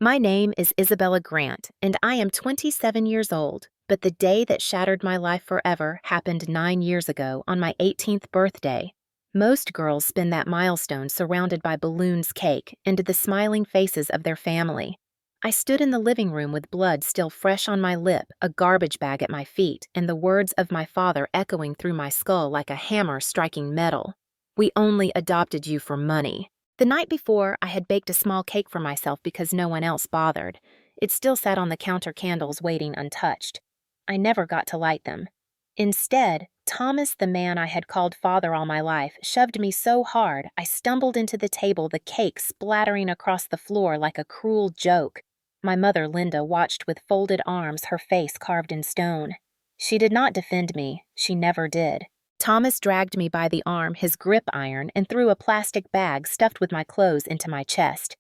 My name is Isabella Grant, and I am 27 years old, but the day that shattered my life forever happened 9 years ago on my 18th birthday. Most girls spend that milestone surrounded by balloons, cake, and the smiling faces of their family. I stood in the living room with blood still fresh on my lip, a garbage bag at my feet, and the words of my father echoing through my skull like a hammer striking metal. "We only adopted you for money." The night before, I had baked a small cake for myself because no one else bothered. It still sat on the counter candles waiting untouched. I never got to light them. Instead, Thomas, the man I had called father all my life, shoved me so hard I stumbled into the table, the cake splattering across the floor like a cruel joke. My mother, Linda, watched with folded arms, her face carved in stone. She did not defend me. She never did. Thomas dragged me by the arm, his grip iron, and threw a plastic bag stuffed with my clothes into my chest.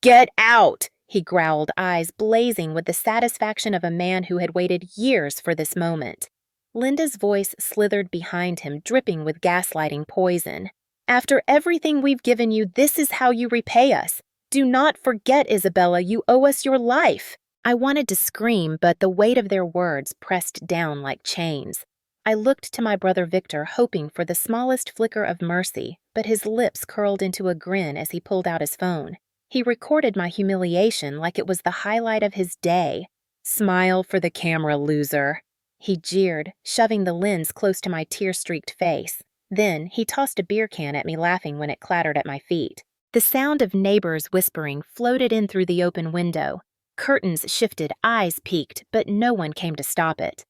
"Get out!" he growled, eyes blazing with the satisfaction of a man who had waited years for this moment. Linda's voice slithered behind him, dripping with gaslighting poison. "After everything we've given you, this is how you repay us. Do not forget, Isabella, you owe us your life." I wanted to scream, but the weight of their words pressed down like chains. I looked to my brother Victor, hoping for the smallest flicker of mercy, but his lips curled into a grin as he pulled out his phone. He recorded my humiliation like it was the highlight of his day. "Smile for the camera, loser," he jeered, shoving the lens close to my tear-streaked face. Then he tossed a beer can at me, laughing when it clattered at my feet. The sound of neighbors whispering floated in through the open window. Curtains shifted, eyes peeked, but no one came to stop it.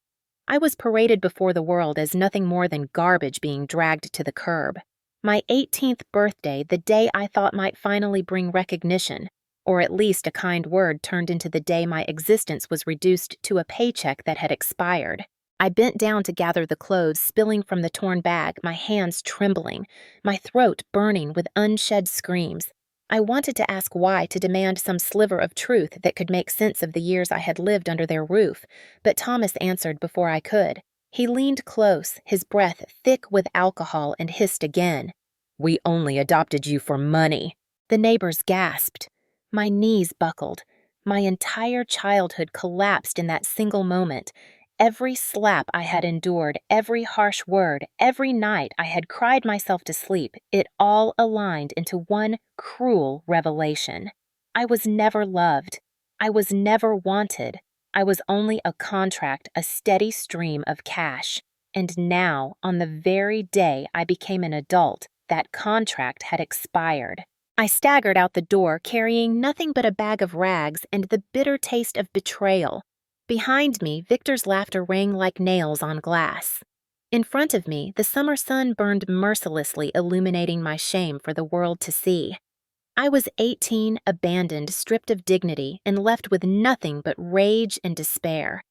I was paraded before the world as nothing more than garbage being dragged to the curb. My 18th birthday, the day I thought might finally bring recognition, or at least a kind word, turned into the day my existence was reduced to a paycheck that had expired. I bent down to gather the clothes spilling from the torn bag, my hands trembling, my throat burning with unshed screams. I wanted to ask why, to demand some sliver of truth that could make sense of the years I had lived under their roof, but Thomas answered before I could. He leaned close, his breath thick with alcohol, and hissed again. "We only adopted you for money." The neighbors gasped. My knees buckled. My entire childhood collapsed in that single moment. Every slap I had endured, every harsh word, every night I had cried myself to sleep, it all aligned into one cruel revelation. I was never loved. I was never wanted. I was only a contract, a steady stream of cash. And now, on the very day I became an adult, that contract had expired. I staggered out the door, carrying nothing but a bag of rags and the bitter taste of betrayal. Behind me, Victor's laughter rang like nails on glass. In front of me, the summer sun burned mercilessly, illuminating my shame for the world to see. I was 18, abandoned, stripped of dignity, and left with nothing but rage and despair.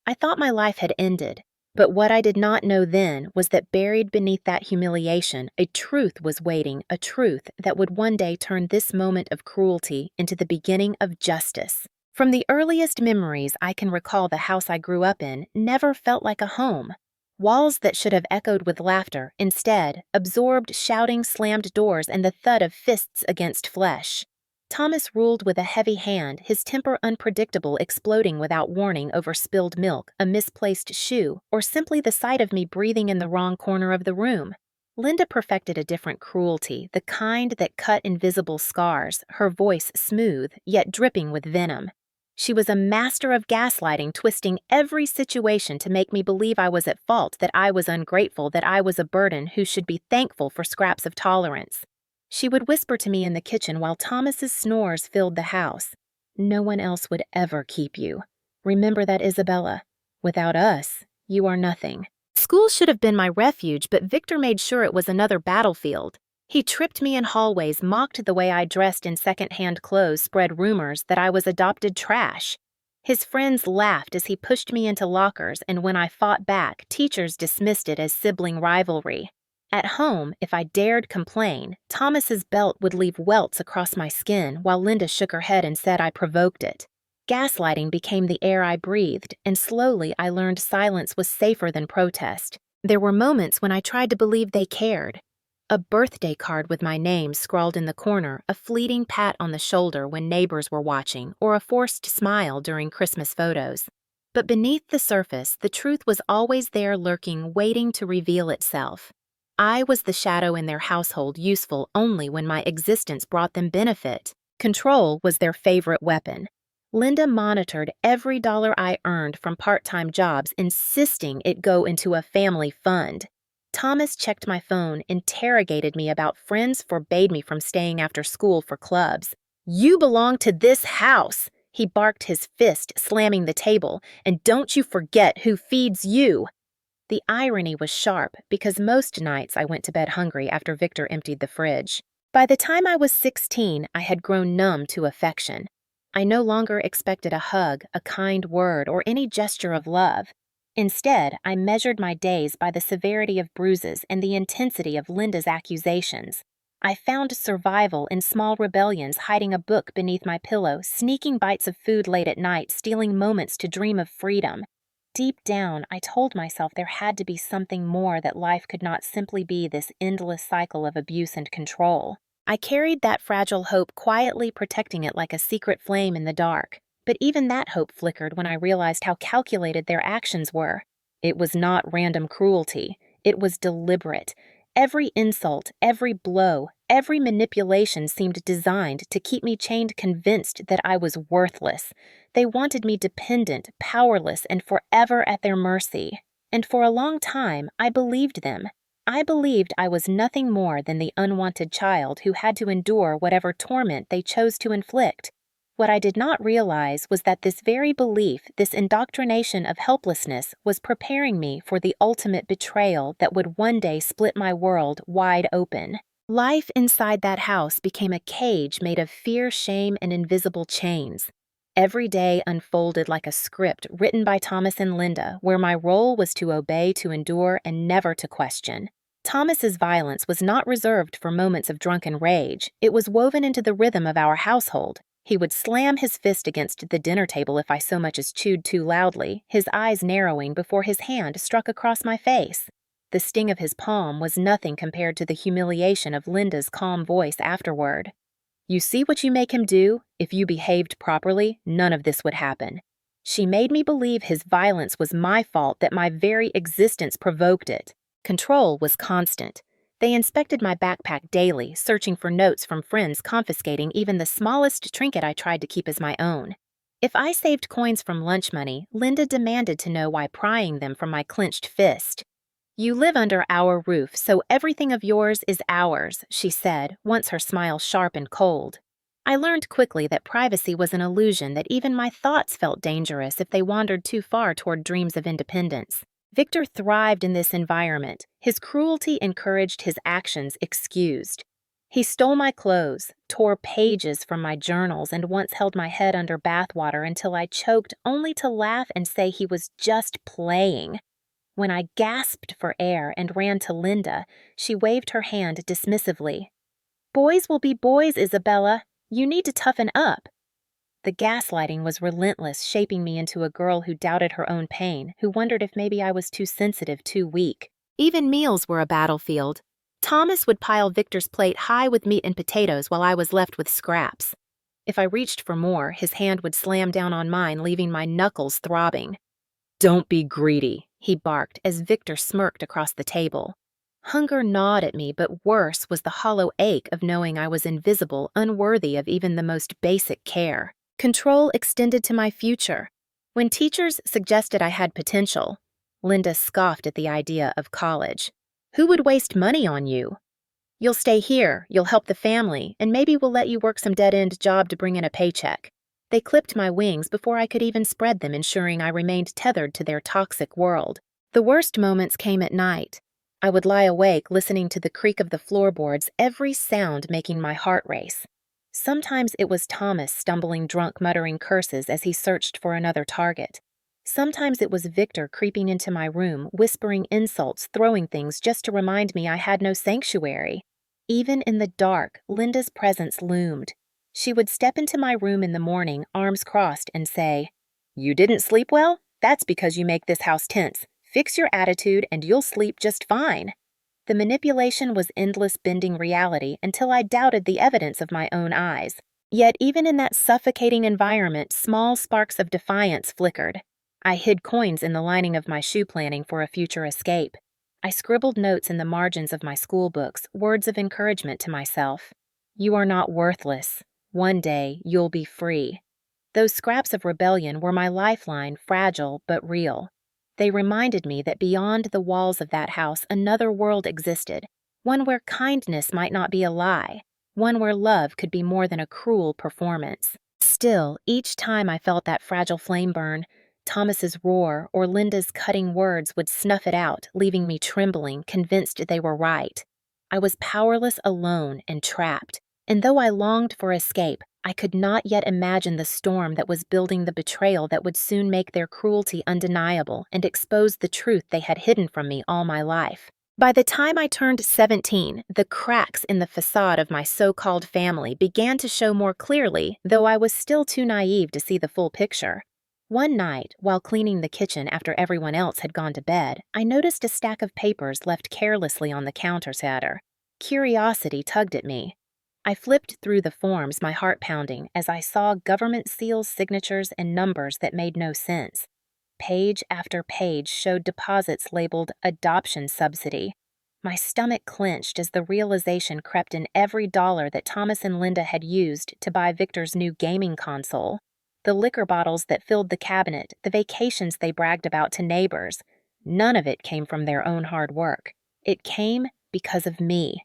I thought my life had ended, but what I did not know then was that buried beneath that humiliation, a truth was waiting, a truth that would one day turn this moment of cruelty into the beginning of justice. From the earliest memories I can recall, the house I grew up in never felt like a home. Walls that should have echoed with laughter, instead, absorbed shouting, slammed doors, and the thud of fists against flesh. Thomas ruled with a heavy hand, his temper unpredictable, exploding without warning over spilled milk, a misplaced shoe, or simply the sight of me breathing in the wrong corner of the room. Linda perfected a different cruelty, the kind that cut invisible scars, her voice smooth, yet dripping with venom. She was a master of gaslighting, twisting every situation to make me believe I was at fault, that I was ungrateful, that I was a burden who should be thankful for scraps of tolerance. She would whisper to me in the kitchen while Thomas's snores filled the house. "No one else would ever keep you. Remember that, Isabella. Without us, you are nothing." School should have been my refuge, but Victor made sure it was another battlefield. He tripped me in hallways, mocked the way I dressed in second-hand clothes, spread rumors that I was adopted trash. His friends laughed as he pushed me into lockers, and when I fought back, teachers dismissed it as sibling rivalry. At home, if I dared complain, Thomas's belt would leave welts across my skin, while Linda shook her head and said I provoked it. Gaslighting became the air I breathed, and slowly I learned silence was safer than protest. There were moments when I tried to believe they cared. A birthday card with my name scrawled in the corner, a fleeting pat on the shoulder when neighbors were watching, or a forced smile during Christmas photos. But beneath the surface, the truth was always there lurking, waiting to reveal itself. I was the shadow in their household, useful only when my existence brought them benefit. Control was their favorite weapon. Linda monitored every dollar I earned from part-time jobs, insisting it go into a family fund. Thomas checked my phone, interrogated me about friends, forbade me from staying after school for clubs. "You belong to this house," he barked, his fist slamming the table, "and don't you forget who feeds you." The irony was sharp because most nights I went to bed hungry after Victor emptied the fridge. By the time I was 16, I had grown numb to affection. I no longer expected a hug, a kind word, or any gesture of love. Instead, I measured my days by the severity of bruises and the intensity of Linda's accusations. I found survival in small rebellions, hiding a book beneath my pillow, sneaking bites of food late at night, stealing moments to dream of freedom. Deep down, I told myself there had to be something more, that life could not simply be this endless cycle of abuse and control. I carried that fragile hope, quietly protecting it like a secret flame in the dark. But even that hope flickered when I realized how calculated their actions were. It was not random cruelty. It was deliberate. Every insult, every blow, every manipulation seemed designed to keep me chained, convinced that I was worthless. They wanted me dependent, powerless, and forever at their mercy. And for a long time, I believed them. I believed I was nothing more than the unwanted child who had to endure whatever torment they chose to inflict. What I did not realize was that this very belief, this indoctrination of helplessness, was preparing me for the ultimate betrayal that would one day split my world wide open. Life inside that house became a cage made of fear, shame, and invisible chains. Every day unfolded like a script written by Thomas and Linda, where my role was to obey, to endure, and never to question. Thomas's violence was not reserved for moments of drunken rage. It was woven into the rhythm of our household. He would slam his fist against the dinner table if I so much as chewed too loudly, his eyes narrowing before his hand struck across my face. The sting of his palm was nothing compared to the humiliation of Linda's calm voice afterward. "You see what you make him do? If you behaved properly, none of this would happen." She made me believe his violence was my fault, that my very existence provoked it. Control was constant. They inspected my backpack daily, searching for notes from friends, confiscating even the smallest trinket I tried to keep as my own. If I saved coins from lunch money, Linda demanded to know why, prying them from my clenched fist. "You live under our roof, so everything of yours is ours," she said, once her smile sharp and cold. I learned quickly that privacy was an illusion, that even my thoughts felt dangerous if they wandered too far toward dreams of independence. Victor thrived in this environment. His cruelty encouraged, his actions excused. He stole my clothes, tore pages from my journals, and once held my head under bathwater until I choked, only to laugh and say he was just playing. When I gasped for air and ran to Linda, she waved her hand dismissively. "Boys will be boys, Isabella. You need to toughen up." The gaslighting was relentless, shaping me into a girl who doubted her own pain, who wondered if maybe I was too sensitive, too weak. Even meals were a battlefield. Thomas would pile Victor's plate high with meat and potatoes while I was left with scraps. If I reached for more, his hand would slam down on mine, leaving my knuckles throbbing. "Don't be greedy," he barked as Victor smirked across the table. Hunger gnawed at me, but worse was the hollow ache of knowing I was invisible, unworthy of even the most basic care. Control extended to my future. When teachers suggested I had potential, Linda scoffed at the idea of college. "Who would waste money on you? You'll stay here, you'll help the family, and maybe we'll let you work some dead-end job to bring in a paycheck." They clipped my wings before I could even spread them, ensuring I remained tethered to their toxic world. The worst moments came at night. I would lie awake listening to the creak of the floorboards, every sound making my heart race. Sometimes it was Thomas stumbling drunk, muttering curses as he searched for another target. Sometimes it was Victor creeping into my room, whispering insults, throwing things just to remind me I had no sanctuary. Even in the dark, Linda's presence loomed. She would step into my room in the morning, arms crossed, and say, "You didn't sleep well? That's because you make this house tense. Fix your attitude and you'll sleep just fine." The manipulation was endless bending reality until I doubted the evidence of my own eyes. Yet even in that suffocating environment, small sparks of defiance flickered. I hid coins in the lining of my shoe planning for a future escape. I scribbled notes in the margins of my school books, words of encouragement to myself. You are not worthless. One day, you'll be free. Those scraps of rebellion were my lifeline, fragile but real. They reminded me that beyond the walls of that house, another world existed, one where kindness might not be a lie, one where love could be more than a cruel performance. Still, each time I felt that fragile flame burn, Thomas's roar or Linda's cutting words would snuff it out, leaving me trembling, convinced they were right. I was powerless, alone, and trapped, and though I longed for escape, I could not yet imagine the storm that was building, the betrayal that would soon make their cruelty undeniable and expose the truth they had hidden from me all my life. By the time I turned 17, the cracks in the facade of my so-called family began to show more clearly, though I was still too naive to see the full picture. One night, while cleaning the kitchen after everyone else had gone to bed, I noticed a stack of papers left carelessly on the counter. Curiosity tugged at me. I flipped through the forms, my heart pounding, as I saw government seals, signatures, and numbers that made no sense. Page after page showed deposits labeled adoption subsidy. My stomach clenched as the realization crept in every dollar that Thomas and Linda had used to buy Victor's new gaming console. The liquor bottles that filled the cabinet, the vacations they bragged about to neighbors. None of it came from their own hard work. It came because of me,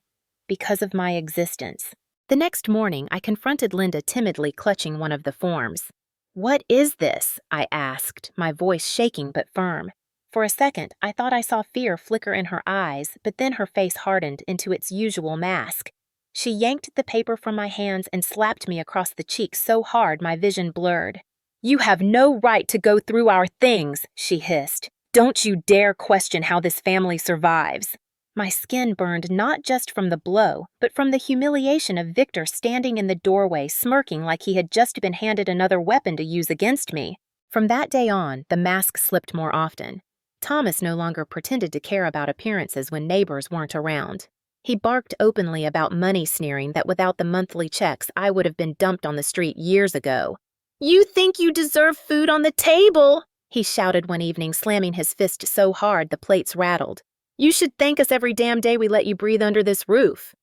because of my existence. The next morning, I confronted Linda timidly clutching one of the forms. "What is this?" I asked, my voice shaking but firm. For a second, I thought I saw fear flicker in her eyes, but then her face hardened into its usual mask. She yanked the paper from my hands and slapped me across the cheek so hard my vision blurred. "You have no right to go through our things," she hissed. "Don't you dare question how this family survives." My skin burned not just from the blow, but from the humiliation of Victor standing in the doorway, smirking like he had just been handed another weapon to use against me. From that day on, the mask slipped more often. Thomas no longer pretended to care about appearances when neighbors weren't around. He barked openly about money sneering that without the monthly checks, I would have been dumped on the street years ago. "You think you deserve food on the table?" he shouted one evening, slamming his fist so hard the plates rattled. "You should thank us every damn day we let you breathe under this roof."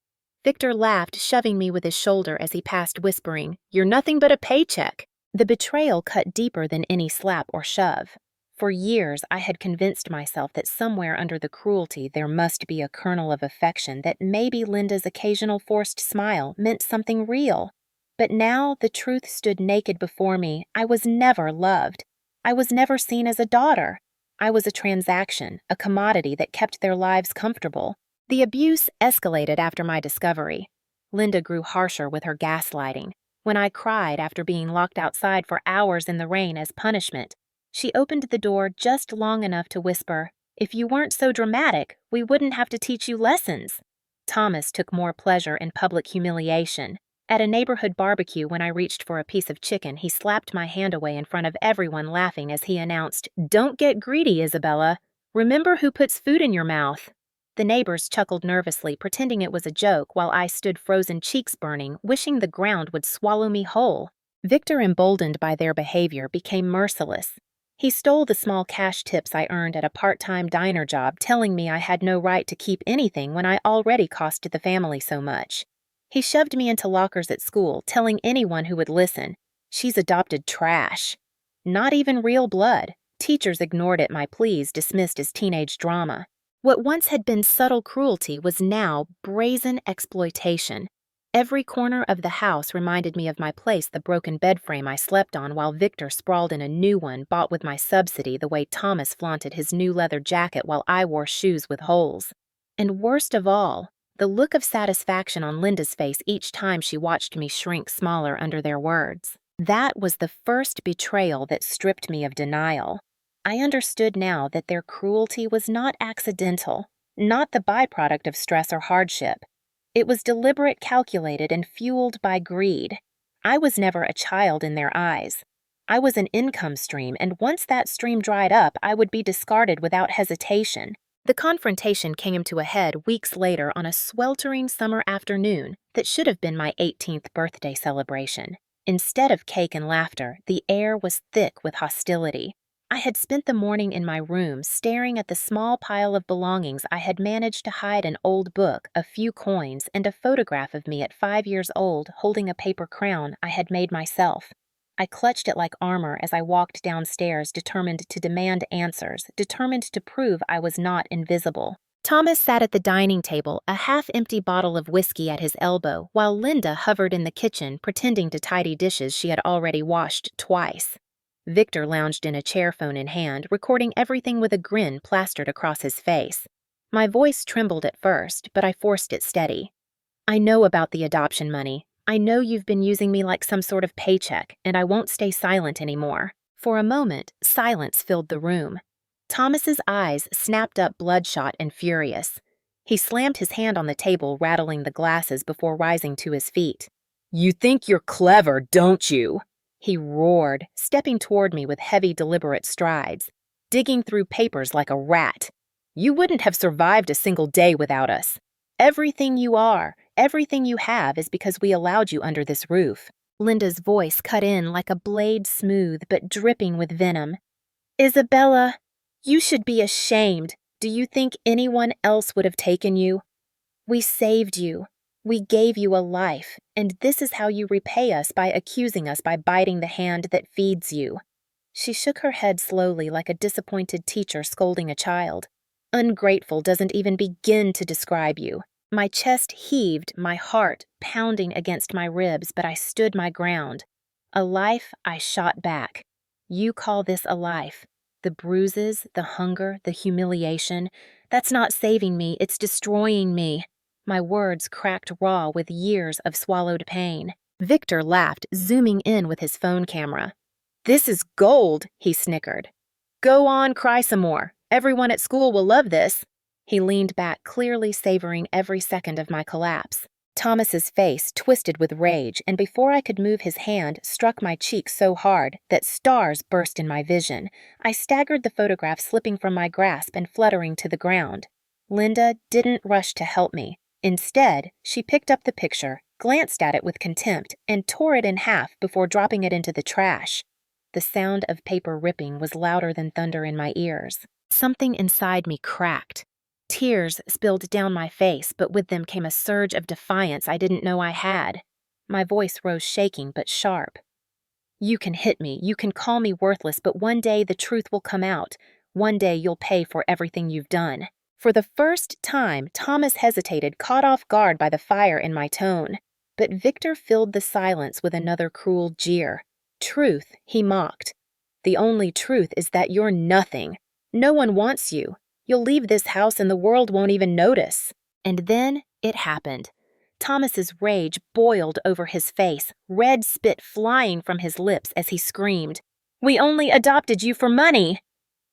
Victor laughed, shoving me with his shoulder as he passed, whispering, "You're nothing but a paycheck." The betrayal cut deeper than any slap or shove. For years, I had convinced myself that somewhere under the cruelty there must be a kernel of affection, that maybe Linda's occasional forced smile meant something real. But now the truth stood naked before me. I was never loved. I was never seen as a daughter. I was a transaction, a commodity that kept their lives comfortable. The abuse escalated after my discovery. Linda grew harsher with her gaslighting. When I cried after being locked outside for hours in the rain as punishment, she opened the door just long enough to whisper, "If you weren't so dramatic, we wouldn't have to teach you lessons." Thomas took more pleasure in public humiliation. At a neighborhood barbecue, when I reached for a piece of chicken, he slapped my hand away in front of everyone, laughing as he announced, "Don't get greedy, Isabella. Remember who puts food in your mouth." The neighbors chuckled nervously, pretending it was a joke, while I stood frozen, cheeks burning, wishing the ground would swallow me whole. Victor, emboldened by their behavior, became merciless. He stole the small cash tips I earned at a part-time diner job, telling me I had no right to keep anything when I already costed the family so much. He shoved me into lockers at school, telling anyone who would listen, "She's adopted trash." Not even real blood. Teachers ignored it, my pleas dismissed as teenage drama. What once had been subtle cruelty was now brazen exploitation. Every corner of the house reminded me of my place, the broken bed frame I slept on, while Victor sprawled in a new one bought with my subsidy, the way Thomas flaunted his new leather jacket while I wore shoes with holes. And worst of all, the look of satisfaction on Linda's face each time she watched me shrink smaller under their words. That was the first betrayal that stripped me of denial. I understood now that their cruelty was not accidental, not the byproduct of stress or hardship. It was deliberate, calculated, and fueled by greed. I was never a child in their eyes. I was an income stream, and once that stream dried up, I would be discarded without hesitation. The confrontation came to a head weeks later on a sweltering summer afternoon that should have been my 18th birthday celebration. Instead of cake and laughter, the air was thick with hostility. I had spent the morning in my room staring at the small pile of belongings I had managed to hide: an old book, a few coins, and a photograph of me at 5 years old holding a paper crown I had made myself. I clutched it like armor as I walked downstairs, determined to demand answers, determined to prove I was not invisible. Thomas sat at the dining table, a half-empty bottle of whiskey at his elbow, while Linda hovered in the kitchen, pretending to tidy dishes she had already washed twice. Victor lounged in a chair, phone in hand, recording everything with a grin plastered across his face. My voice trembled at first, but I forced it steady. I know about the adoption money. I know you've been using me like some sort of paycheck, and I won't stay silent anymore. For a moment, silence filled the room. Thomas's eyes snapped up, bloodshot and furious. He slammed his hand on the table, rattling the glasses before rising to his feet. "You think you're clever, don't you?" he roared, stepping toward me with heavy, deliberate strides, digging through papers like a rat. "You wouldn't have survived a single day without us. Everything you are, everything you have is because we allowed you under this roof." Linda's voice cut in like a blade, smooth but dripping with venom. "Isabella, you should be ashamed. Do you think anyone else would have taken you? We saved you. We gave you a life, and this is how you repay us, by accusing us, by biting the hand that feeds you." She shook her head slowly, like a disappointed teacher scolding a child. "Ungrateful doesn't even begin to describe you." My chest heaved, my heart pounding against my ribs, but I stood my ground. "A life," I shot back. "You call this a life? The bruises, the hunger, the humiliation, that's not saving me, it's destroying me." My words cracked raw with years of swallowed pain. Victor laughed, zooming in with his phone camera. "This is gold," he snickered. "Go on, cry some more. Everyone at school will love this." He leaned back, clearly savoring every second of my collapse. Thomas's face twisted with rage, and before I could move, his hand struck my cheek so hard that stars burst in my vision. I staggered, the photograph slipping from my grasp and fluttering to the ground. Linda didn't rush to help me. Instead, she picked up the picture, glanced at it with contempt, and tore it in half before dropping it into the trash. The sound of paper ripping was louder than thunder in my ears. Something inside me cracked. Tears spilled down my face, but with them came a surge of defiance I didn't know I had. My voice rose shaking but sharp. "You can hit me, you can call me worthless, but one day the truth will come out. One day you'll pay for everything you've done." For the first time, Thomas hesitated, caught off guard by the fire in my tone. But Victor filled the silence with another cruel jeer. "Truth," he mocked. "The only truth is that you're nothing. No one wants you. You'll leave this house and the world won't even notice." And then it happened. Thomas's rage boiled over his face, red spit flying from his lips as he screamed, "We only adopted you for money!"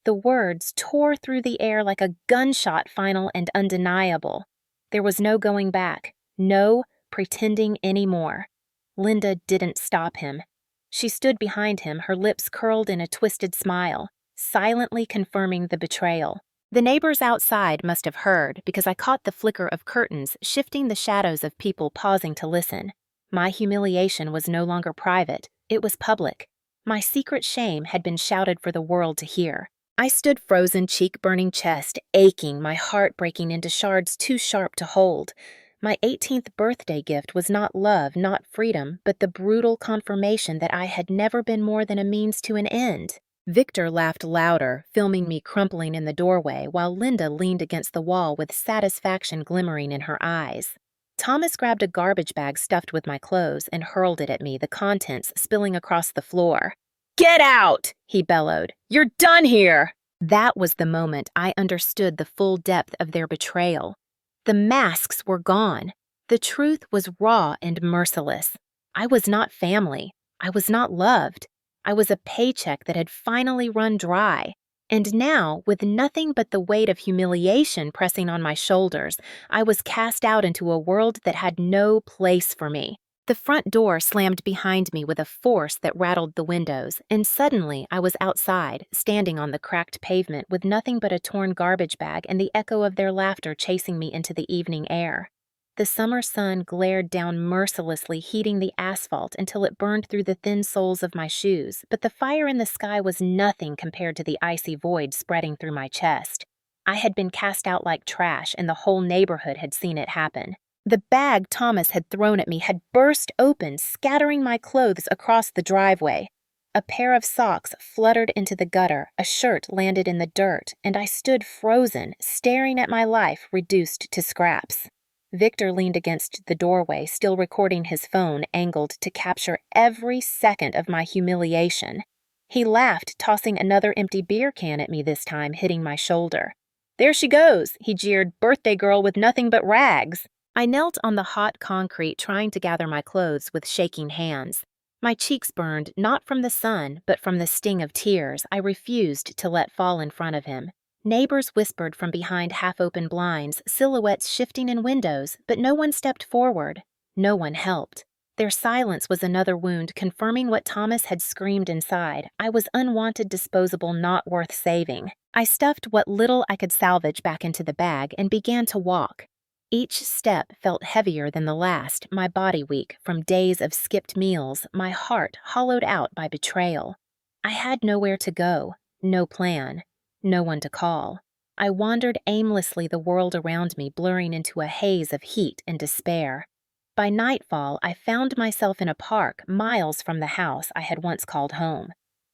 The words tore through the air like a gunshot, final and undeniable. There was no going back, no pretending anymore. Linda didn't stop him. She stood behind him, her lips curled in a twisted smile, silently confirming the betrayal. The neighbors outside must have heard, because I caught the flicker of curtains shifting the shadows of people pausing to listen. My humiliation was no longer private, it was public. My secret shame had been shouted for the world to hear. I stood frozen, cheek-burning chest, aching, my heart breaking into shards too sharp to hold. My 18th birthday gift was not love, not freedom, but the brutal confirmation that I had never been more than a means to an end. Victor laughed louder, filming me crumpling in the doorway, while Linda leaned against the wall with satisfaction glimmering in her eyes. Thomas grabbed a garbage bag stuffed with my clothes and hurled it at me, the contents spilling across the floor. "Get out!" he bellowed. "You're done here!" That was the moment I understood the full depth of their betrayal. The masks were gone. The truth was raw and merciless. I was not family. I was not loved. I was a paycheck that had finally run dry. And now, with nothing but the weight of humiliation pressing on my shoulders, I was cast out into a world that had no place for me. The front door slammed behind me with a force that rattled the windows, and suddenly I was outside, standing on the cracked pavement with nothing but a torn garbage bag and the echo of their laughter chasing me into the evening air. The summer sun glared down mercilessly, heating the asphalt until it burned through the thin soles of my shoes, but the fire in the sky was nothing compared to the icy void spreading through my chest. I had been cast out like trash, and the whole neighborhood had seen it happen. The bag Thomas had thrown at me had burst open, scattering my clothes across the driveway. A pair of socks fluttered into the gutter, a shirt landed in the dirt, and I stood frozen, staring at my life reduced to scraps. Victor leaned against the doorway, still recording his phone, angled to capture every second of my humiliation. He laughed, tossing another empty beer can at me this time, hitting my shoulder. "There she goes," he jeered, "birthday girl with nothing but rags." I knelt on the hot concrete, trying to gather my clothes with shaking hands. My cheeks burned, not from the sun, but from the sting of tears I refused to let fall in front of him. Neighbors whispered from behind half-open blinds, silhouettes shifting in windows, but no one stepped forward. No one helped. Their silence was another wound, confirming what Thomas had screamed inside. I was unwanted, disposable, not worth saving. I stuffed what little I could salvage back into the bag and began to walk. Each step felt heavier than the last, my body weak from days of skipped meals, my heart hollowed out by betrayal. I had nowhere to go, no plan, no one to call. I wandered aimlessly, the world around me blurring into a haze of heat and despair. By nightfall, I found myself in a park miles from the house I had once called home.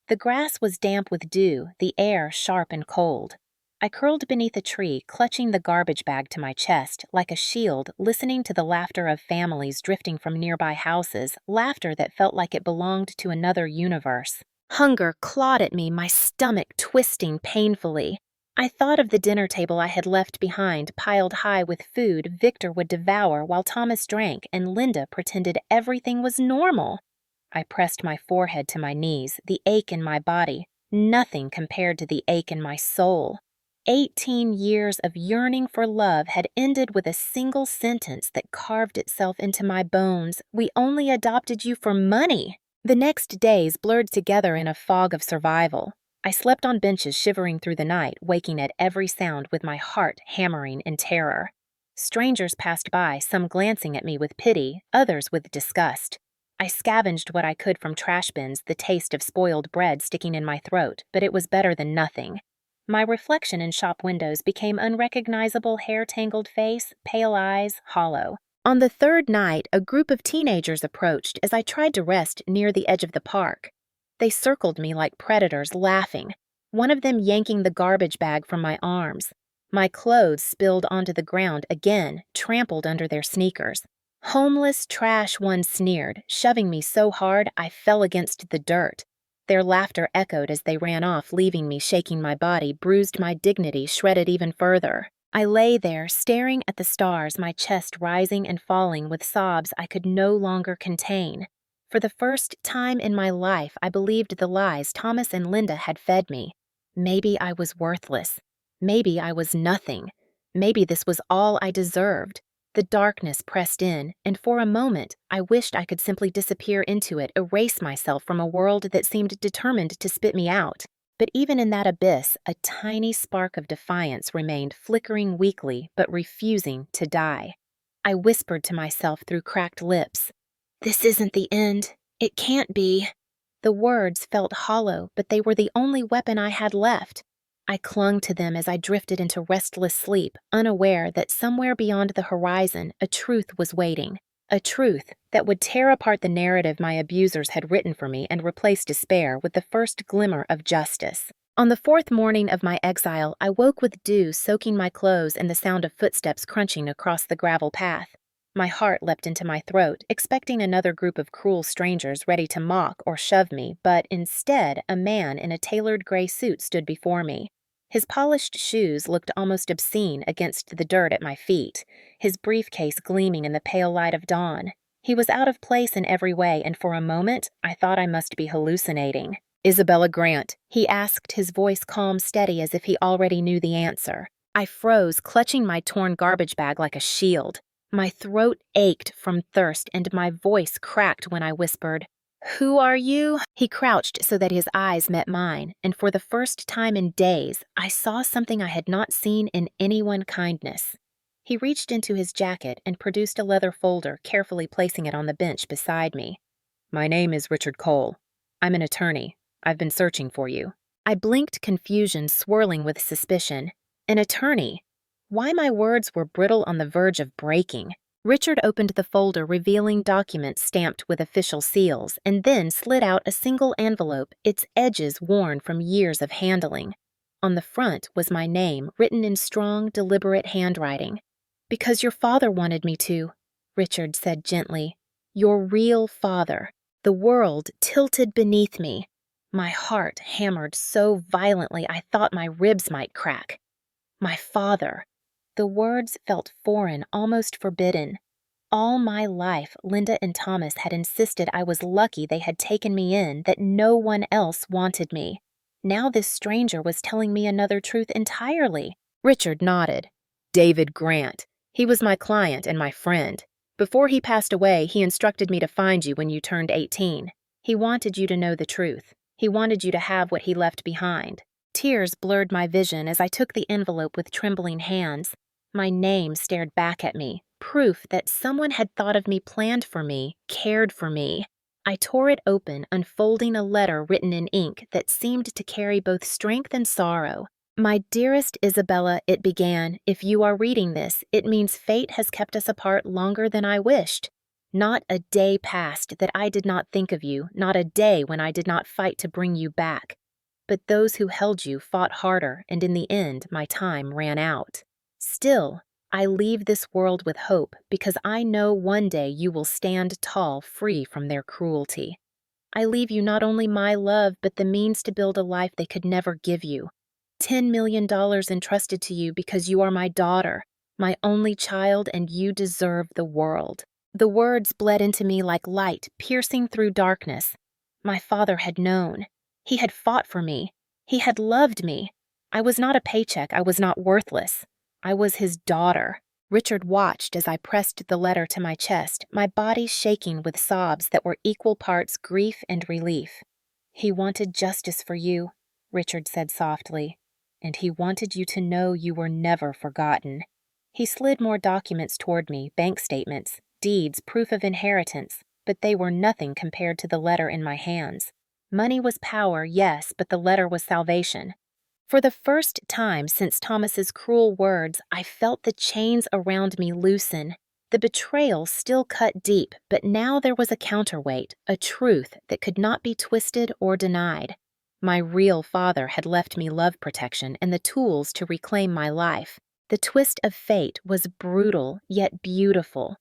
The grass was damp with dew, the air sharp and cold. I curled beneath a tree, clutching the garbage bag to my chest like a shield, listening to the laughter of families drifting from nearby houses, laughter that felt like it belonged to another universe. Hunger clawed at me, my stomach twisting painfully. I thought of the dinner table I had left behind, piled high with food Victor would devour while Thomas drank and Linda pretended everything was normal. I pressed my forehead to my knees, the ache in my body, nothing compared to the ache in my soul. 18 years of yearning for love had ended with a single sentence that carved itself into my bones. "We only adopted you for money." The next days blurred together in a fog of survival. I slept on benches, shivering through the night, waking at every sound with my heart hammering in terror. Strangers passed by, some glancing at me with pity, others with disgust. I scavenged what I could from trash bins, the taste of spoiled bread sticking in my throat, but it was better than nothing. My reflection in shop windows became unrecognizable, hair-tangled face, pale eyes, hollow. On the third night, a group of teenagers approached as I tried to rest near the edge of the park. They circled me like predators, laughing, one of them yanking the garbage bag from my arms. My clothes spilled onto the ground again, trampled under their sneakers. "Homeless trash," one sneered, shoving me so hard I fell against the dirt. Their laughter echoed as they ran off, leaving me shaking my body, bruised, my dignity shredded even further. I lay there, staring at the stars, my chest rising and falling with sobs I could no longer contain. For the first time in my life, I believed the lies Thomas and Linda had fed me. Maybe I was worthless. Maybe I was nothing. Maybe this was all I deserved. The darkness pressed in, and for a moment, I wished I could simply disappear into it, erase myself from a world that seemed determined to spit me out. But even in that abyss, a tiny spark of defiance remained, flickering weakly, but refusing to die. I whispered to myself through cracked lips, "This isn't the end. It can't be." The words felt hollow, but they were the only weapon I had left. I clung to them as I drifted into restless sleep, unaware that somewhere beyond the horizon, a truth was waiting. A truth that would tear apart the narrative my abusers had written for me and replace despair with the first glimmer of justice. On the fourth morning of my exile, I woke with dew soaking my clothes and the sound of footsteps crunching across the gravel path. My heart leapt into my throat, expecting another group of cruel strangers ready to mock or shove me, but instead, a man in a tailored gray suit stood before me. His polished shoes looked almost obscene against the dirt at my feet, his briefcase gleaming in the pale light of dawn. He was out of place in every way, and for a moment, I thought I must be hallucinating. "Isabella Grant," he asked, his voice calm, steady, as if he already knew the answer. I froze, clutching my torn garbage bag like a shield. My throat ached from thirst and my voice cracked when I whispered, "Who are you?" He crouched so that his eyes met mine, and for the first time in days, I saw something I had not seen in anyone kindness. He reached into his jacket and produced a leather folder, carefully placing it on the bench beside me. "My name is Richard Cole. I'm an attorney. I've been searching for you." I blinked, confusion swirling with suspicion. An attorney? Why my words were brittle on the verge of breaking. Richard opened the folder, revealing documents stamped with official seals, and then slid out a single envelope, its edges worn from years of handling. On the front was my name, written in strong, deliberate handwriting. "Because your father wanted me to," Richard said gently. "Your real father." The world tilted beneath me. My heart hammered so violently I thought my ribs might crack. My father. The words felt foreign, almost forbidden. All my life, Linda and Thomas had insisted I was lucky they had taken me in, that no one else wanted me. Now this stranger was telling me another truth entirely. Richard nodded. "David Grant. He was my client and my friend. Before he passed away, he instructed me to find you when you turned 18. He wanted you to know the truth. He wanted you to have what he left behind." Tears blurred my vision as I took the envelope with trembling hands. My name stared back at me, proof that someone had thought of me, planned for me, cared for me. I tore it open, unfolding a letter written in ink that seemed to carry both strength and sorrow. "My dearest Isabella," it began, "if you are reading this, it means fate has kept us apart longer than I wished. Not a day passed that I did not think of you, not a day when I did not fight to bring you back. But those who held you fought harder, and in the end, my time ran out. Still, I leave this world with hope because I know one day you will stand tall, free from their cruelty. I leave you not only my love, but the means to build a life they could never give you. $10 million entrusted to you because you are my daughter, my only child, and you deserve the world." The words bled into me like light, piercing through darkness. My father had known. He had fought for me. He had loved me. I was not a paycheck. I was not worthless. I was his daughter. Richard watched as I pressed the letter to my chest, my body shaking with sobs that were equal parts grief and relief. "He wanted justice for you," Richard said softly, "and he wanted you to know you were never forgotten." He slid more documents toward me, bank statements, deeds, proof of inheritance, but they were nothing compared to the letter in my hands. Money was power, yes, but the letter was salvation. For the first time since Thomas's cruel words, I felt the chains around me loosen. The betrayal still cut deep, but now there was a counterweight, a truth that could not be twisted or denied. My real father had left me love protection and the tools to reclaim my life. The twist of fate was brutal, yet beautiful.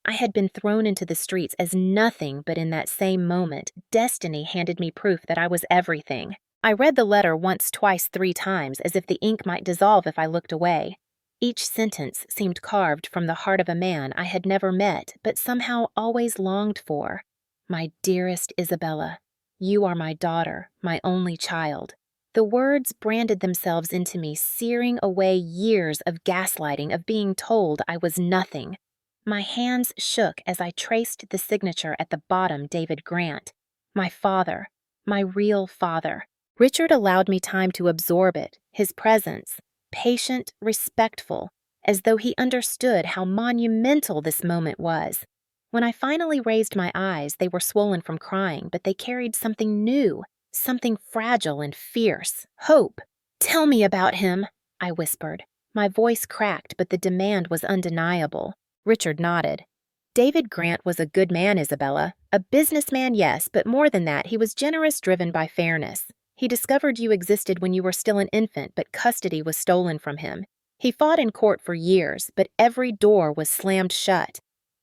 I had been thrown into the streets as nothing, but in that same moment, destiny handed me proof that I was everything. I read the letter once, twice, 3 times, as if the ink might dissolve if I looked away. Each sentence seemed carved from the heart of a man I had never met, but somehow always longed for. "My dearest Isabella, you are my daughter, my only child." The words branded themselves into me, searing away years of gaslighting, of being told I was nothing. My hands shook as I traced the signature at the bottom, David Grant. My father, my real father. Richard allowed me time to absorb it, his presence, patient, respectful, as though he understood how monumental this moment was. When I finally raised my eyes, they were swollen from crying, but they carried something new, something fragile and fierce, hope. "Tell me about him," I whispered. My voice cracked, but the demand was undeniable. Richard nodded. "David Grant was a good man, Isabella. A businessman, yes, but more than that, he was generous, driven by fairness. He discovered you existed when you were still an infant, but custody was stolen from him. He fought in court for years, but every door was slammed shut.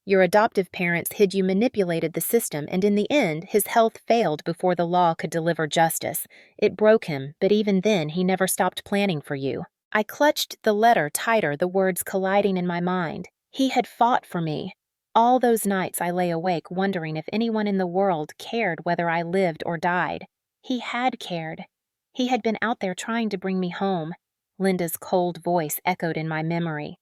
Your adoptive parents hid you, manipulated the system, and in the end, his health failed before the law could deliver justice. It broke him, but even then, he never stopped planning for you." I clutched the letter tighter, the words colliding in my mind. He had fought for me. All those nights I lay awake wondering if anyone in the world cared whether I lived or died. He had cared. He had been out there trying to bring me home. Linda's cold voice echoed in my memory.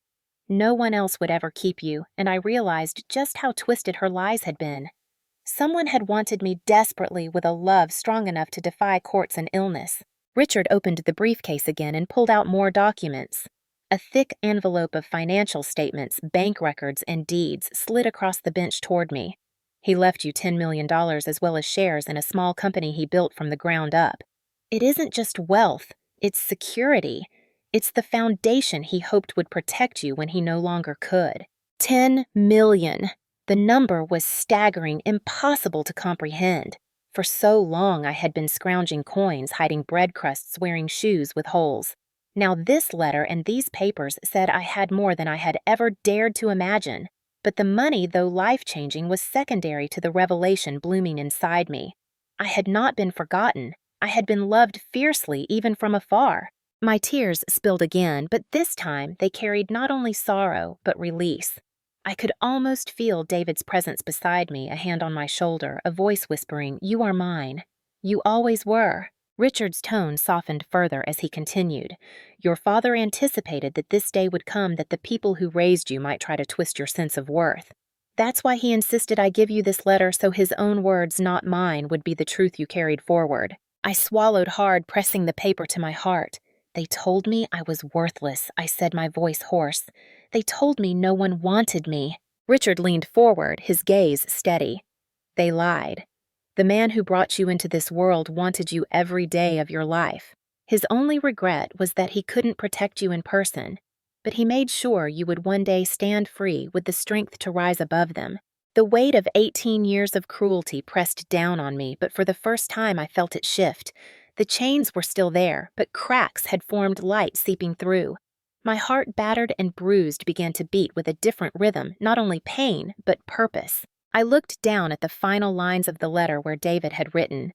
No one else would ever keep you, and I realized just how twisted her lies had been. Someone had wanted me desperately with a love strong enough to defy courts and illness. Richard opened the briefcase again and pulled out more documents. A thick envelope of financial statements, bank records, and deeds slid across the bench toward me. He left you $10 million as well as shares in a small company he built from the ground up. It isn't just wealth, it's security. It's the foundation he hoped would protect you when he no longer could. 10 million. The number was staggering, impossible to comprehend. For so long I had been scrounging coins, hiding bread crusts, wearing shoes with holes. Now this letter and these papers said I had more than I had ever dared to imagine. But the money, though life-changing, was secondary to the revelation blooming inside me. I had not been forgotten. I had been loved fiercely even from afar. My tears spilled again, but this time they carried not only sorrow, but release. I could almost feel David's presence beside me, a hand on my shoulder, a voice whispering, "You are mine. You always were." Richard's tone softened further as he continued, "Your father anticipated that this day would come that the people who raised you might try to twist your sense of worth. That's why he insisted I give you this letter so his own words, not mine, would be the truth you carried forward." I swallowed hard, pressing the paper to my heart. "They told me I was worthless," I said, my voice hoarse. "They told me no one wanted me." Richard leaned forward, his gaze steady. "They lied. The man who brought you into this world wanted you every day of your life. His only regret was that he couldn't protect you in person, but he made sure you would one day stand free with the strength to rise above them." The weight of 18 years of cruelty pressed down on me, but for the first time I felt it shift. The chains were still there, but cracks had formed, light seeping through. My heart, battered and bruised, began to beat with a different rhythm, not only pain, but purpose. I looked down at the final lines of the letter where David had written,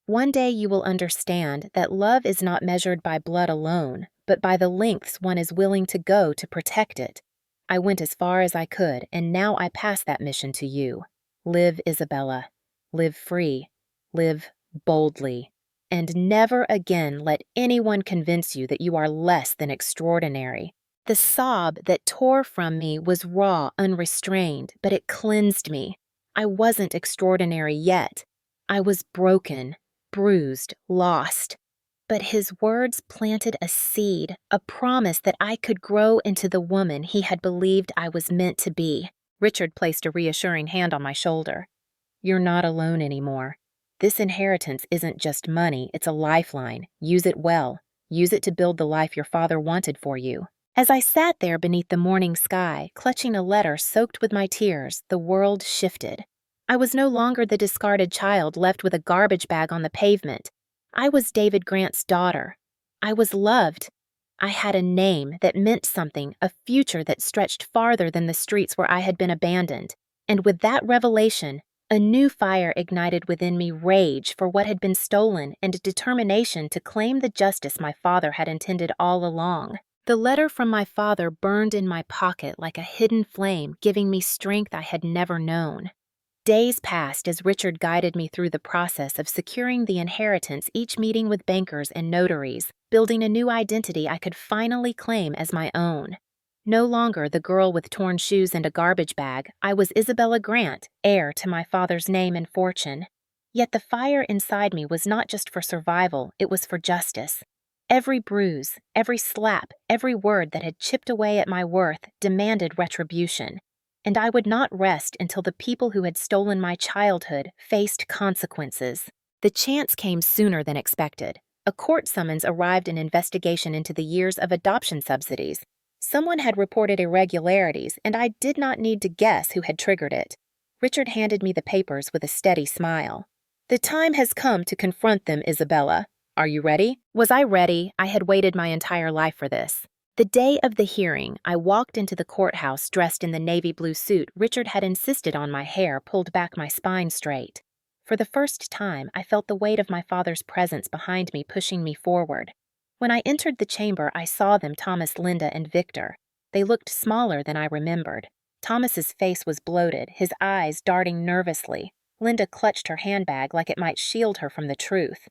"One day you will understand that love is not measured by blood alone, but by the lengths one is willing to go to protect it. I went as far as I could, and now I pass that mission to you. Live, Isabella. Live free. Live boldly. And never again let anyone convince you that you are less than extraordinary." The sob that tore from me was raw, unrestrained, but it cleansed me. I wasn't extraordinary yet. I was broken, bruised, lost. But his words planted a seed, a promise that I could grow into the woman he had believed I was meant to be. Richard placed a reassuring hand on my shoulder. "You're not alone anymore. This inheritance isn't just money, it's a lifeline. Use it well. Use it to build the life your father wanted for you." As I sat there beneath the morning sky, clutching a letter soaked with my tears, the world shifted. I was no longer the discarded child left with a garbage bag on the pavement. I was David Grant's daughter. I was loved. I had a name that meant something, a future that stretched farther than the streets where I had been abandoned. And with that revelation, a new fire ignited within me, rage for what had been stolen and determination to claim the justice my father had intended all along. The letter from my father burned in my pocket like a hidden flame, giving me strength I had never known. Days passed as Richard guided me through the process of securing the inheritance, each meeting with bankers and notaries, building a new identity I could finally claim as my own. No longer the girl with torn shoes and a garbage bag, I was Isabella Grant, heir to my father's name and fortune. Yet the fire inside me was not just for survival, it was for justice. Every bruise, every slap, every word that had chipped away at my worth demanded retribution. And I would not rest until the people who had stolen my childhood faced consequences. The chance came sooner than expected. A court summons arrived, an investigation into the years of adoption subsidies. Someone had reported irregularities, and I did not need to guess who had triggered it. Richard handed me the papers with a steady smile. "The time has come to confront them, Isabella. Are you ready?" Was I ready? I had waited my entire life for this. The day of the hearing, I walked into the courthouse dressed in the navy blue suit Richard had insisted on my hair pulled back, my spine straight. For the first time, I felt the weight of my father's presence behind me, pushing me forward. When I entered the chamber, I saw them, Thomas, Linda, and Victor. They looked smaller than I remembered. Thomas's face was bloated, his eyes darting nervously. Linda clutched her handbag like it might shield her from the truth.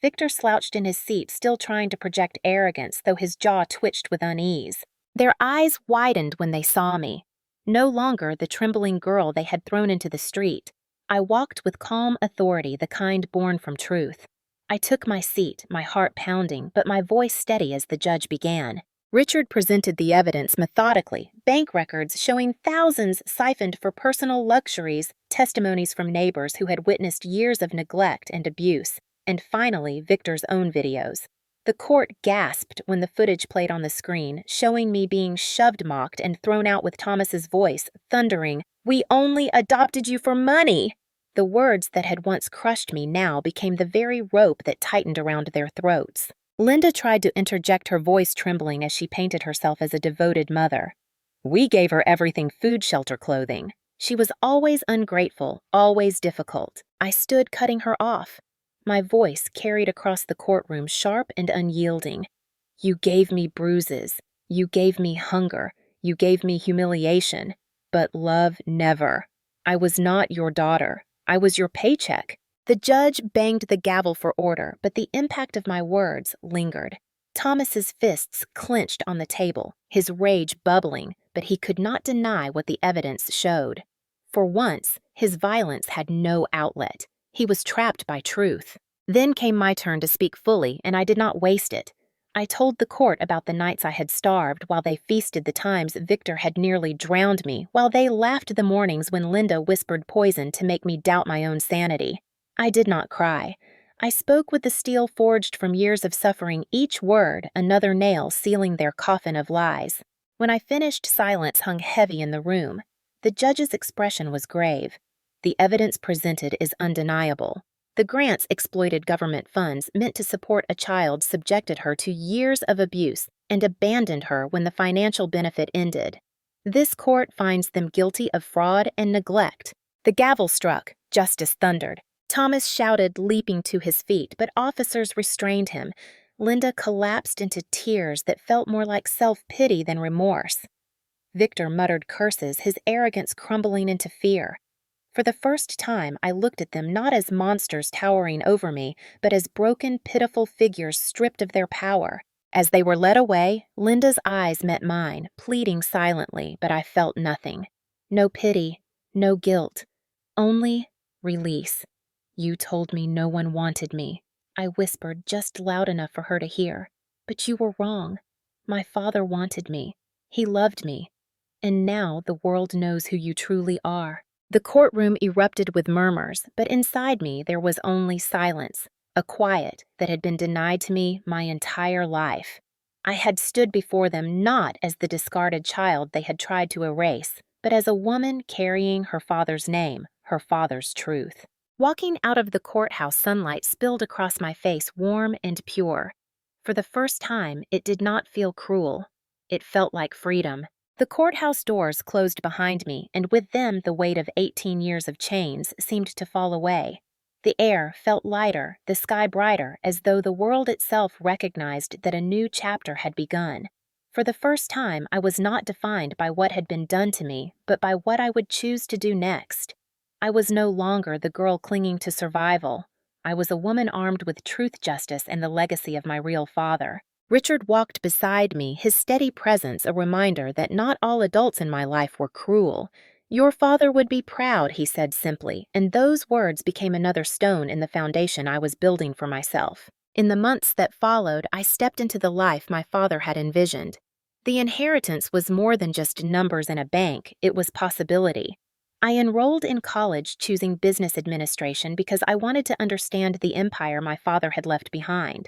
Victor slouched in his seat, still trying to project arrogance, though his jaw twitched with unease. Their eyes widened when they saw me. No longer the trembling girl they had thrown into the street. I walked with calm authority, the kind born from truth. I took my seat, my heart pounding, but my voice steady as the judge began. Richard presented the evidence methodically, bank records showing thousands siphoned for personal luxuries, testimonies from neighbors who had witnessed years of neglect and abuse, and finally Victor's own videos. The court gasped when the footage played on the screen, showing me being shoved, mocked, and thrown out with Thomas's voice, thundering, "We only adopted you for money!" The words that had once crushed me now became the very rope that tightened around their throats. Linda tried to interject, her voice trembling as she painted herself as a devoted mother. "We gave her everything: food, shelter, clothing. She was always ungrateful, always difficult." I stood cutting her off. My voice carried across the courtroom, sharp and unyielding. "You gave me bruises. You gave me hunger. You gave me humiliation. But love, never. I was not your daughter. I was your paycheck." The judge banged the gavel for order, but the impact of my words lingered. Thomas's fists clenched on the table, his rage bubbling, but he could not deny what the evidence showed. For once, his violence had no outlet. He was trapped by truth. Then came my turn to speak fully, and I did not waste it. I told the court about the nights I had starved while they feasted, the times Victor had nearly drowned me, while they laughed the mornings when Linda whispered poison to make me doubt my own sanity. I did not cry. I spoke with the steel forged from years of suffering, each word another nail sealing their coffin of lies. When I finished, silence hung heavy in the room. The judge's expression was grave. The evidence presented is undeniable. The grants exploited government funds meant to support a child, subjected her to years of abuse, and abandoned her when the financial benefit ended. This court finds them guilty of fraud and neglect. The gavel struck. Justice thundered. Thomas shouted, leaping to his feet, but officers restrained him. Linda collapsed into tears that felt more like self-pity than remorse. Victor muttered curses, his arrogance crumbling into fear. For the first time, I looked at them not as monsters towering over me, but as broken, pitiful figures stripped of their power. As they were led away, Linda's eyes met mine, pleading silently, but I felt nothing. No pity, no guilt, only release. "You told me no one wanted me," I whispered just loud enough for her to hear. "But you were wrong. My father wanted me. He loved me. And now the world knows who you truly are." The courtroom erupted with murmurs, but inside me there was only silence, a quiet that had been denied to me my entire life. I had stood before them not as the discarded child they had tried to erase, but as a woman carrying her father's name, her father's truth. Walking out of the courthouse, sunlight spilled across my face, warm and pure. For the first time, it did not feel cruel. It felt like freedom. The courthouse doors closed behind me, and with them the weight of 18 years of chains seemed to fall away. The air felt lighter, the sky brighter, as though the world itself recognized that a new chapter had begun. For the first time, I was not defined by what had been done to me, but by what I would choose to do next. I was no longer the girl clinging to survival. I was a woman armed with truth, justice, and the legacy of my real father. Richard walked beside me, his steady presence a reminder that not all adults in my life were cruel. "Your father would be proud," he said simply, and those words became another stone in the foundation I was building for myself. In the months that followed, I stepped into the life my father had envisioned. The inheritance was more than just numbers in a bank, it was possibility. I enrolled in college, choosing business administration because I wanted to understand the empire my father had left behind.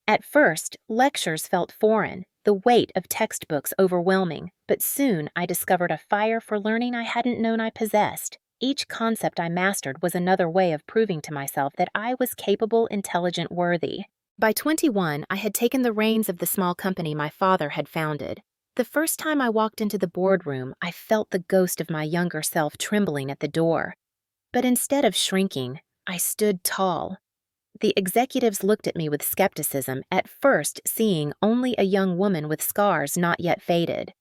At first, lectures felt foreign, the weight of textbooks overwhelming, but soon I discovered a fire for learning I hadn't known I possessed. Each concept I mastered was another way of proving to myself that I was capable, intelligent, worthy. By 21, I had taken the reins of the small company my father had founded. The first time I walked into the boardroom, I felt the ghost of my younger self trembling at the door. But instead of shrinking, I stood tall. The executives looked at me with skepticism, at first seeing only a young woman with scars not yet faded.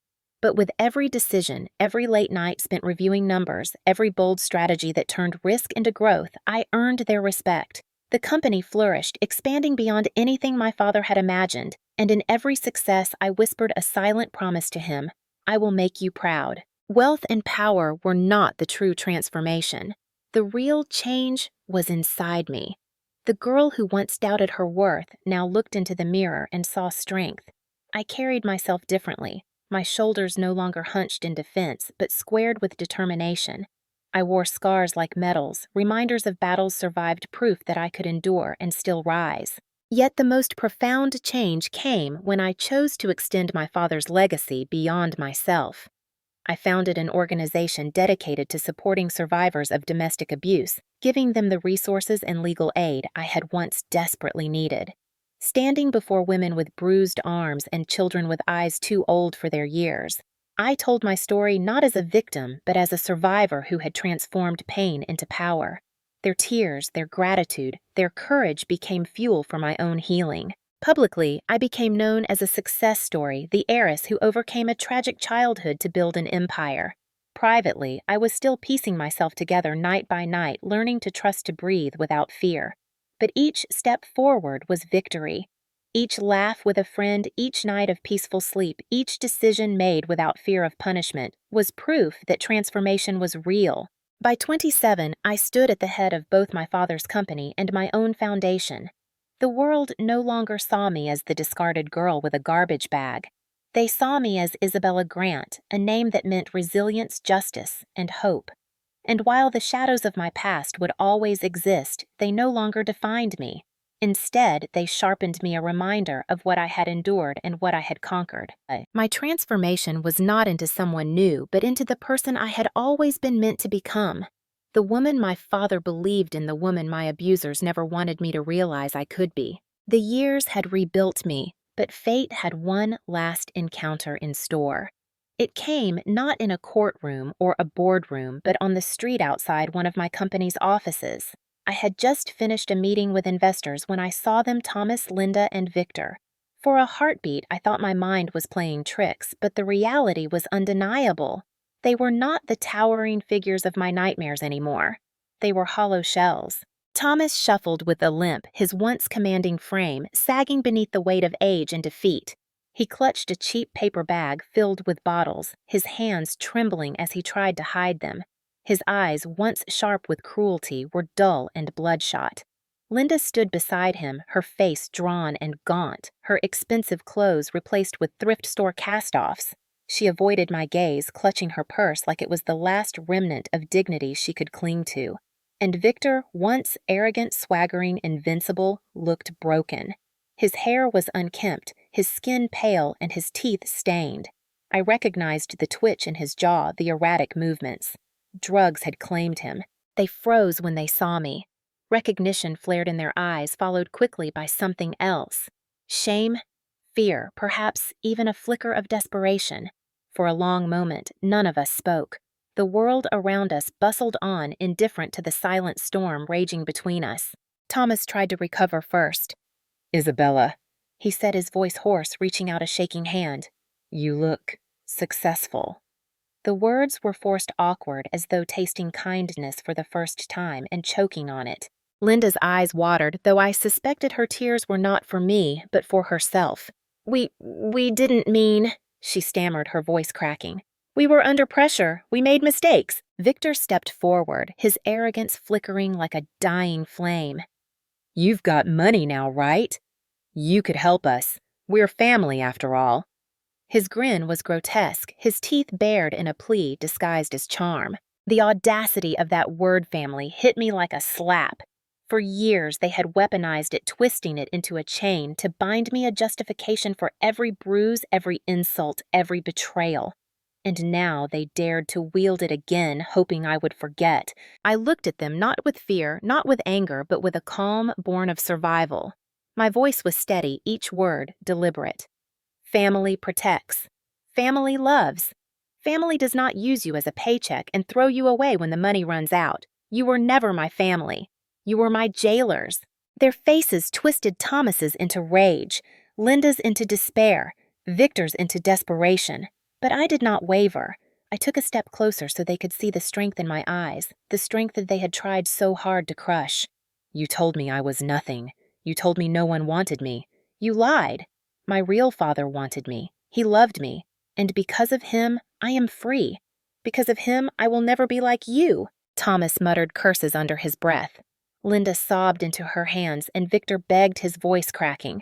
But with every decision, every late night spent reviewing numbers, every bold strategy that turned risk into growth, I earned their respect. The company flourished, expanding beyond anything my father had imagined, and in every success I whispered a silent promise to him: I will make you proud. Wealth and power were not the true transformation. The real change was inside me. The girl who once doubted her worth now looked into the mirror and saw strength. I carried myself differently, my shoulders no longer hunched in defense, but squared with determination. I wore scars like medals, reminders of battles survived, proof that I could endure and still rise. Yet the most profound change came when I chose to extend my father's legacy beyond myself. I founded an organization dedicated to supporting survivors of domestic abuse, giving them the resources and legal aid I had once desperately needed. Standing before women with bruised arms and children with eyes too old for their years, I told my story not as a victim, but as a survivor who had transformed pain into power. Their tears, their gratitude, their courage became fuel for my own healing. Publicly, I became known as a success story, the heiress who overcame a tragic childhood to build an empire. Privately, I was still piecing myself together night by night, learning to trust to breathe without fear. But each step forward was victory. Each laugh with a friend, each night of peaceful sleep, each decision made without fear of punishment was proof that transformation was real. By 27, I stood at the head of both my father's company and my own foundation. The world no longer saw me as the discarded girl with a garbage bag. They saw me as Isabella Grant, a name that meant resilience, justice, and hope. And while the shadows of my past would always exist, they no longer defined me. Instead, they sharpened me a reminder of what I had endured and what I had conquered. My transformation was not into someone new, but into the person I had always been meant to become. The woman my father believed in, the woman my abusers never wanted me to realize I could be. The years had rebuilt me, but fate had one last encounter in store. It came not in a courtroom or a boardroom, but on the street outside one of my company's offices. I had just finished a meeting with investors when I saw them, Thomas, Linda, and Victor. For a heartbeat, I thought my mind was playing tricks, but the reality was undeniable. They were not the towering figures of my nightmares anymore. They were hollow shells. Thomas shuffled with a limp, his once commanding frame sagging beneath the weight of age and defeat. He clutched a cheap paper bag filled with bottles, his hands trembling as he tried to hide them. His eyes, once sharp with cruelty, were dull and bloodshot. Linda stood beside him, her face drawn and gaunt, her expensive clothes replaced with thrift store cast-offs. She avoided my gaze, clutching her purse like it was the last remnant of dignity she could cling to. And Victor, once arrogant, swaggering, invincible, looked broken. His hair was unkempt, his skin pale, and his teeth stained. I recognized the twitch in his jaw, the erratic movements. Drugs had claimed him. They froze when they saw me. Recognition flared in their eyes, followed quickly by something else. Shame, fear, perhaps even a flicker of desperation. For a long moment, none of us spoke. The world around us bustled on, indifferent to the silent storm raging between us. Thomas tried to recover first. "Isabella," he said, his voice hoarse, reaching out a shaking hand. "You look successful." The words were forced awkward, as though tasting kindness for the first time and choking on it. Linda's eyes watered, though I suspected her tears were not for me, but for herself. We didn't mean," she stammered, her voice cracking. "We were under pressure. We made mistakes." Victor stepped forward, his arrogance flickering like a dying flame. "You've got money now, right? You could help us. We're family, after all." His grin was grotesque, his teeth bared in a plea disguised as charm. The audacity of that word family hit me like a slap. For years, they had weaponized it, twisting it into a chain to bind me a justification for every bruise, every insult, every betrayal. And now they dared to wield it again, hoping I would forget. I looked at them not with fear, not with anger, but with a calm born of survival. My voice was steady, each word deliberate. Family protects. Family loves. Family does not use you as a paycheck and throw you away when the money runs out. You were never my family. You were my jailers. Their faces twisted Thomas's into rage, Linda's into despair, Victor's into desperation. But I did not waver. I took a step closer so they could see the strength in my eyes, the strength that they had tried so hard to crush. You told me I was nothing. You told me no one wanted me. You lied. My real father wanted me. He loved me. And because of him, I am free. Because of him, I will never be like you." Thomas muttered curses under his breath. Linda sobbed into her hands, and Victor begged, his voice cracking.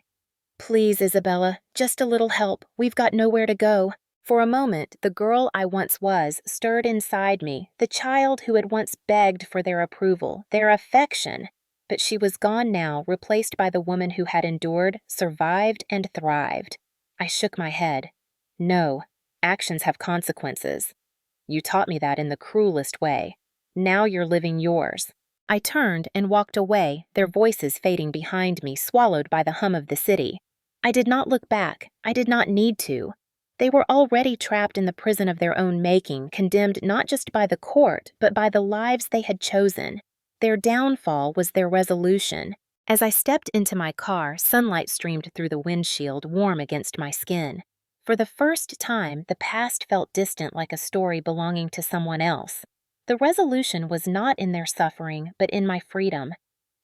"Please, Isabella, just a little help. We've got nowhere to go." For a moment, the girl I once was stirred inside me, the child who had once begged for their approval, their affection. But she was gone now, replaced by the woman who had endured, survived, and thrived. I shook my head. No, actions have consequences. You taught me that in the cruelest way. Now you're living yours. I turned and walked away, their voices fading behind me, swallowed by the hum of the city. I did not look back. I did not need to. They were already trapped in the prison of their own making, condemned not just by the court, but by the lives they had chosen. Their downfall was their resolution. As I stepped into my car, sunlight streamed through the windshield, warm against my skin. For the first time, the past felt distant, like a story belonging to someone else. The resolution was not in their suffering, but in my freedom.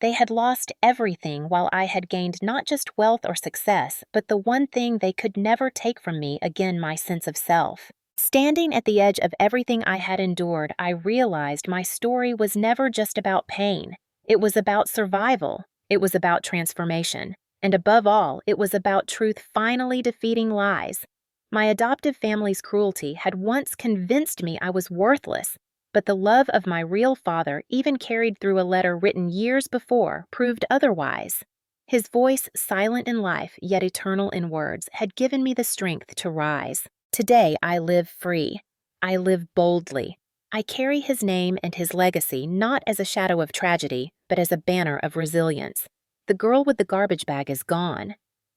They had lost everything while I had gained not just wealth or success, but the one thing they could never take from me again, my sense of self. Standing at the edge of everything I had endured, I realized my story was never just about pain. It was about survival. It was about transformation. And above all, it was about truth finally defeating lies. My adoptive family's cruelty had once convinced me I was worthless, but the love of my real father, even carried through a letter written years before, proved otherwise. His voice, silent in life, yet eternal in words, had given me the strength to rise. Today I live free. I live boldly. I carry his name and his legacy not as a shadow of tragedy, but as a banner of resilience. The girl with the garbage bag is gone.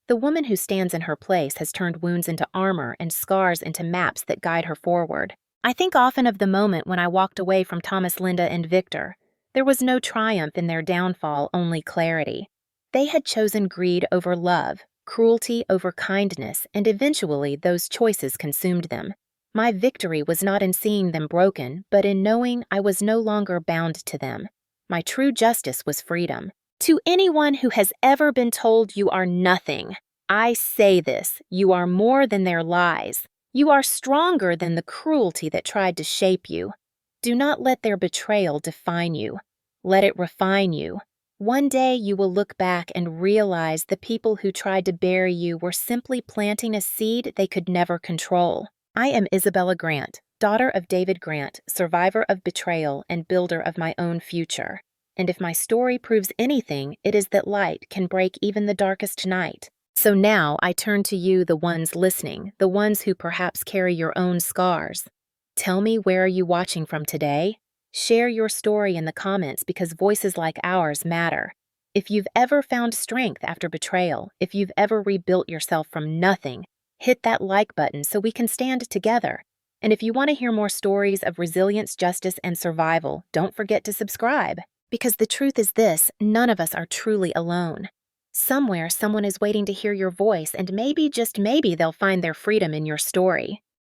The woman who stands in her place has turned wounds into armor and scars into maps that guide her forward. I think often of the moment when I walked away from Thomas, Linda, and Victor. There was no triumph in their downfall, only clarity. They had chosen greed over love, cruelty over kindness, and eventually those choices consumed them. My victory was not in seeing them broken, but in knowing I was no longer bound to them. My true justice was freedom. To anyone who has ever been told you are nothing, I say this: you are more than their lies. You are stronger than the cruelty that tried to shape you. Do not let their betrayal define you. Let it refine you. One day you will look back and realize the people who tried to bury you were simply planting a seed they could never control. I am Isabella Grant, daughter of David Grant, survivor of betrayal and builder of my own future. And if my story proves anything, it is that light can break even the darkest night. So now I turn to you, the ones listening, the ones who perhaps carry your own scars. Tell me, where are you watching from today? Share your story in the comments, because voices like ours matter. If you've ever found strength after betrayal, if you've ever rebuilt yourself from nothing, hit that like button so we can stand together. And if you want to hear more stories of resilience, justice, and survival, don't forget to subscribe. Because the truth is this: none of us are truly alone. Somewhere, someone is waiting to hear your voice, and maybe, just maybe, they'll find their freedom in your story.